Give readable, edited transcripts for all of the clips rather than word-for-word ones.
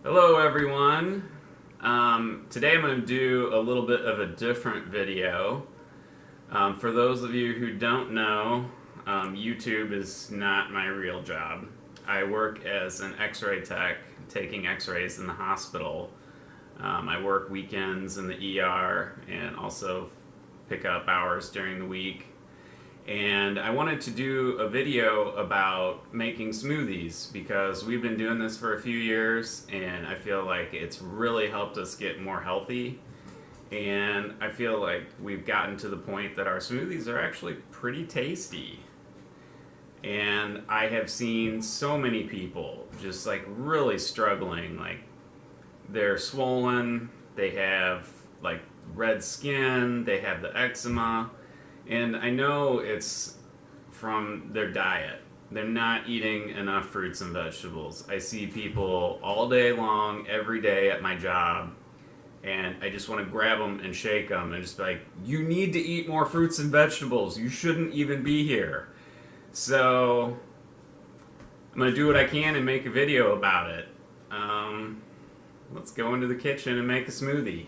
Hello everyone. Today I'm going to do a little bit of a different video. For those of you who don't know, YouTube is not my real job. I work as an x-ray tech, taking x-rays in the hospital. I work weekends in the ER and also pick up hours during the week. And I wanted to do a video about making smoothies because we've been doing this for a few years and I feel like it's really helped us get more healthy. And I feel like we've gotten to the point that our smoothies are actually pretty tasty. And I have seen so many people just like really struggling, like they're swollen, they have like red skin, they have the eczema. And I know it's from their diet. They're not eating enough fruits and vegetables. I see people all day long, every day at my job, and I just want to grab them and shake them and just be like, you need to eat more fruits and vegetables. You shouldn't even be here. So I'm going to do what I can and make a video about it. Let's go into the kitchen and make a smoothie.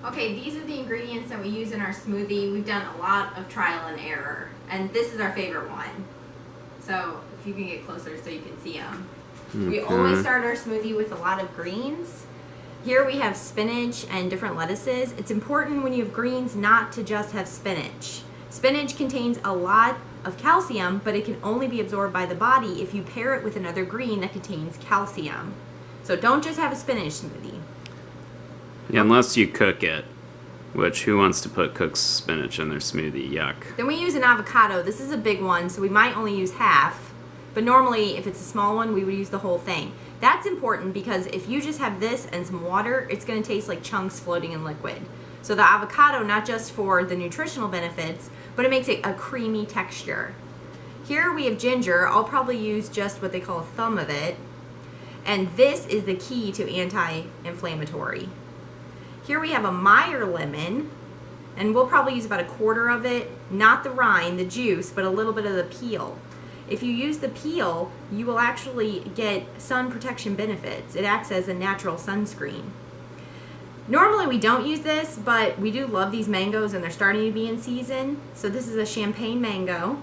Okay, these are the ingredients that we use in our smoothie. We've done a lot of trial and error, and this is our favorite one. So if you can get closer so you can see them. Okay. We always start our smoothie with a lot of greens. Here we have spinach and different lettuces. It's important when you have greens not to just have spinach. Spinach contains a lot of calcium, but it can only be absorbed by the body if you pair it with another green that contains calcium. So don't just have a spinach smoothie. Yeah, unless you cook it, which who wants to put cooked spinach in their smoothie? Yuck. Then we use an avocado. This is a big one, so we might only use half. But normally, if it's a small one, we would use the whole thing. That's important because if you just have this and some water, it's going to taste like chunks floating in liquid. So the avocado, not just for the nutritional benefits, but it makes it a creamy texture. Here we have ginger. I'll probably use just what they call a thumb of it. And this is the key to anti-inflammatory. Here we have a Meyer lemon, and we'll probably use about a quarter of it, not the rind, the juice, but a little bit of the peel. If you use the peel, you will actually get sun protection benefits. It acts as a natural sunscreen. Normally we don't use this, but we do love these mangoes and they're starting to be in season. So this is a champagne mango.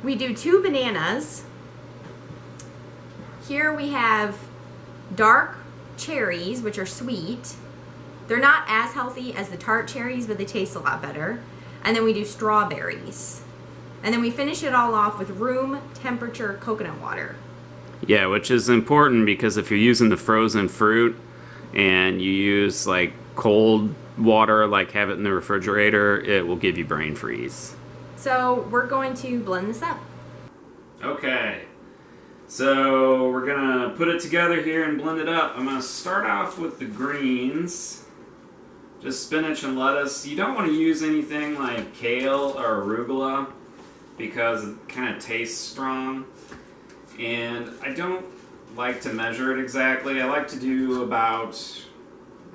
We do 2 bananas. Here we have dark cherries, which are sweet. They're not as healthy as the tart cherries, but they taste a lot better. And then we do strawberries. And then we finish it all off with room temperature coconut water. Yeah, which is important because if you're using the frozen fruit and you use like cold water, like have it in the refrigerator, it will give you brain freeze. So we're going to blend this up. Okay. So we're gonna put it together here and blend it up. I'm gonna start off with the greens. Just spinach and lettuce. You don't want to use anything like kale or arugula because it kind of tastes strong. And I don't like to measure it exactly. I like to do about,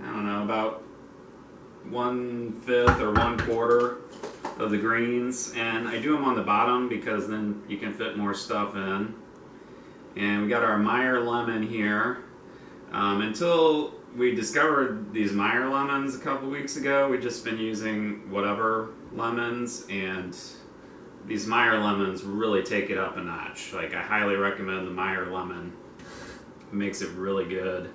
I don't know, about 1/5 or 1/4 of the greens. And I do them on the bottom because then you can fit more stuff in. And we got our Meyer lemon here. Until we discovered these Meyer lemons a couple weeks ago, we've just been using whatever lemons, and these Meyer lemons really take it up a notch. Like, I highly recommend the Meyer lemon. It makes it really good.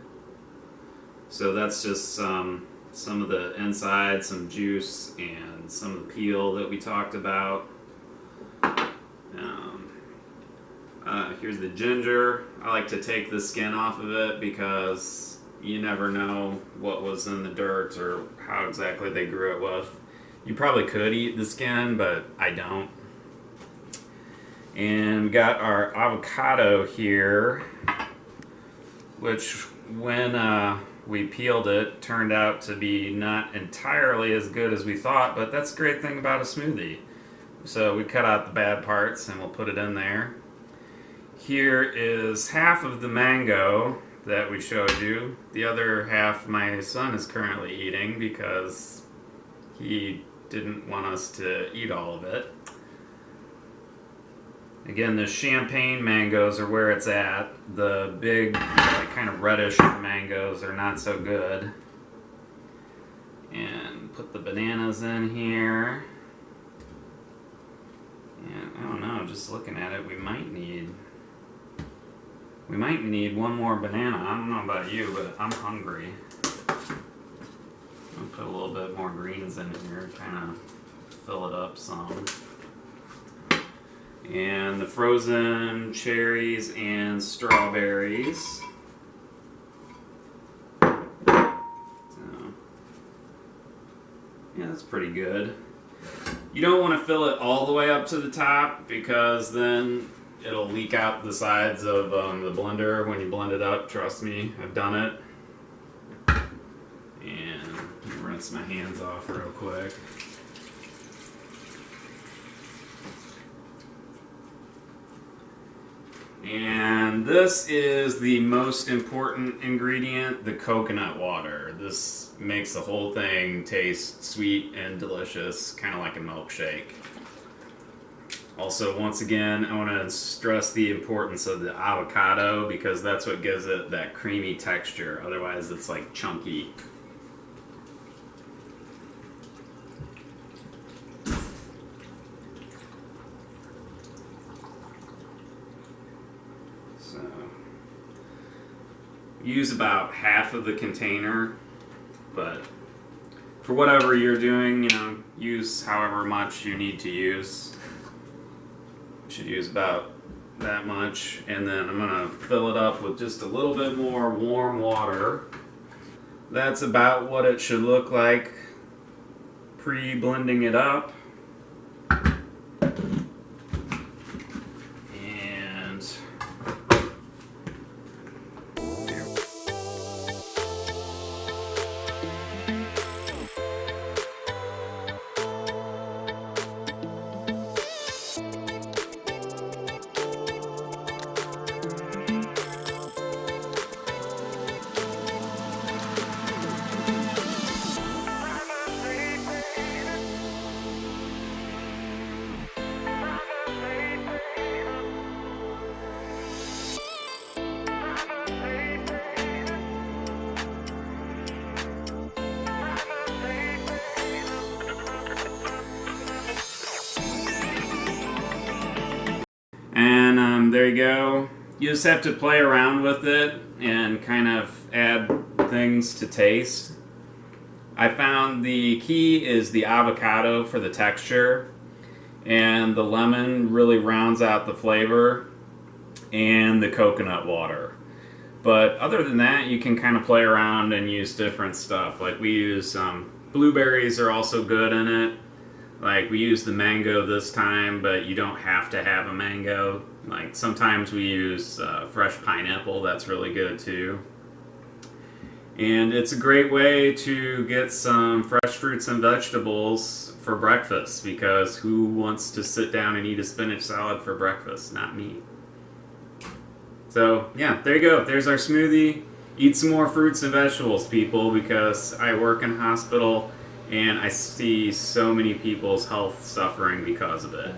So that's just some of the inside, some juice, and some of the peel that we talked about. Here's the ginger. I like to take the skin off of it because you never know what was in the dirt or how exactly they grew it with. You probably could eat the skin, but I don't. And we got our avocado here, which when we peeled it turned out to be not entirely as good as we thought, but that's a great thing about a smoothie. So we cut out the bad parts and we'll put it in there. Here is half of the mango that we showed you. The other half my son is currently eating because he didn't want us to eat all of it. Again, the champagne mangoes are where it's at. The big, like, kind of reddish mangoes are not so good. And put the bananas in here. And I don't know, just looking at it, we might need one more banana. I don't know about you, but I'm hungry. I'll put a little bit more greens in here, kind of fill it up some. And the frozen cherries and strawberries. So, yeah, that's pretty good. You don't want to fill it all the way up to the top because then it'll leak out the sides of the blender when you blend it up. Trust me, I've done it. And let me rinse my hands off real quick. And this is the most important ingredient, the coconut water. This makes the whole thing taste sweet and delicious, kind of like a milkshake. Also, once again, I want to stress the importance of the avocado because that's what gives it that creamy texture. Otherwise, it's like chunky. So, use about half of the container, but for whatever you're doing, use however much you need to use. You should use about that much, and then I'm gonna fill it up with just a little bit more warm water. That's about what it should look like pre-blending it up. And there you go. You just have to play around with it and kind of add things to taste. I found the key is the avocado for the texture, and the lemon really rounds out the flavor, and the coconut water. But other than that, you can kind of play around and use different stuff. Like we use blueberries are also good in it. Like we use the mango this time, but you don't have to have a mango. Like sometimes we use fresh pineapple, that's really good too. And it's a great way to get some fresh fruits and vegetables for breakfast, because who wants to sit down and eat a spinach salad for breakfast? Not me. So yeah, there you go. There's our smoothie. Eat some more fruits and vegetables, people, because I work in a hospital and I see so many people's health suffering because of it.